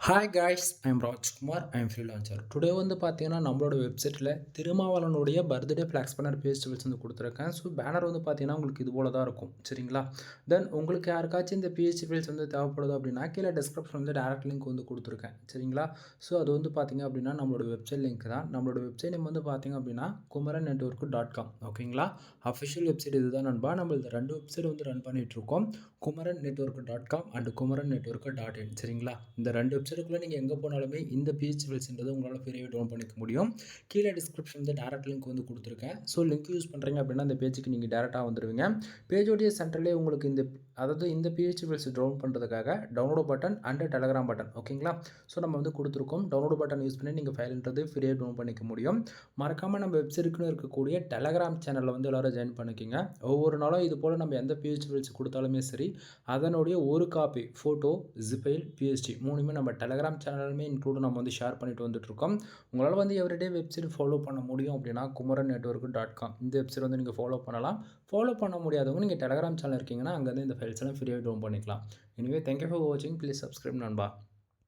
Hi guys, I'm Rajkumar. I'm freelancer. Today வந்து பார்த்தீங்கன்னா, நம்மளோட வெப்சைட்டில் திருமாவளவனுடைய பர்த்டே ஃப்ளாக்ஸ் பேனர் பேஸ்டிவல்ஸ் வந்து கொடுத்துருக்கேன். ஸோ பேனர் வந்து பார்த்தீங்கன்னா, உங்களுக்கு இது போல தான் இருக்கும். சரிங்களா? தென் உங்களுக்கு யாருக்காச்சும் இந்த பேஸ்டிவல்ஸ் வந்து தேவைப்படுது அப்படின்னா, கீழே டிஸ்கிரிப்ஷன் வந்து டேரக்ட் லிங்க் வந்து கொடுத்துருக்கேன். சரிங்களா? ஸோ அது வந்து பார்த்தீங்க அப்படின்னா, நம்மளோட வெப்சைட் லிங்க் தான். நம்மளோட வெப்சைட் நேம் வந்து பார்த்தீங்க அப்படின்னா, குமரன் நெட்வொர்க்.com. ஓகேங்களா? அஃபிஷியல் வெப்சைட் இதுதான் நண்பா. நம்ம இந்த 2 வெப்சைட் வந்து ரன் பண்ணிகிட்ருக்கோம். குமரன் நெட்வொர்க்.com அண்ட் குமரன் நெட்வொர்க்.in. சரிங்களா? இந்த 2 வெப்சைட்டுக்குள்ளே நீங்கள் எங்கே போனாலுமே இந்த பிஹெச்பிஎல்ஸ்ன்றது உங்களால் ஃப்ரீயாக டவுன் பண்ணிக்க முடியும். கீழே டிஸ்கிரிப்ஷன் வந்து டேரக்ட் லிங்க் வந்து கொடுத்துருக்கேன். ஸோ லிங்க் யூஸ் பண்ணுறீங்க அப்படின்னா அந்த பேஜுக்கு நீங்கள் டேரெக்டாக வந்துடுவீங்க. பேஜோடைய சென்டர்லேயே உங்களுக்கு இந்த பிஹெச்பிஎல்ஸ் டவுன் பண்ணுறதுக்காக download button and Telegram button. ஓகேங்களா? ஸோ நம்ம வந்து கொடுத்துருக்கோம். டவுன்லோட் பட்டன் யூஸ் பண்ணி நீங்கள் ஃபைல்ன்றது ஃப்ரீயாக டவுன் பண்ணிக்க முடியும். மறக்காமல் நம்ம வெப்சைட்டுக்குன்னு இருக்கக்கூடிய டெலகிராம் சேனலில் வந்து எல்லோரும் ஜாயின் பண்ணிக்கோங்க. ஒவ்வொரு நாளும் இது போல் நம்ம எந்த பிஹெச்பிஎல்ஸ் கொடுத்தாலுமே சரி, அதனுடைய ஒரு காப்பி ஃபோட்டோ, ஜிபைல், பிஎஸ்டி 3மே நம்ம டெலகிராம் சேனலுமே இன்க்ளூட் நம்ம வந்து ஷேர் பண்ணிட்டு வந்துட்டுருக்கோம். உங்களால் வந்து எவ்ரிடே வெப்சைட் ஃபாலோ பண்ண முடியும் அப்படின்னா குமரன் நெட்வொர்க்.com இந்த வெப்சைட் வந்து நீங்கள் ஃபாலோ பண்ணலாம். ஃபாலோ பண்ண முடியாதவங்க நீங்கள் டெலகிராம் சேனல் இருக்கீங்கன்னா அங்கேருந்து இந்த ஃபைல்ஸ் எல்லாம் ஃப்ரீயாக டவுன் பண்ணிக்கலாம். எனிவே தேங்க்யூ ஃபார் வாட்சிங். ப்ளீஸ் சப்ஸ்கிரைப் நண்பா.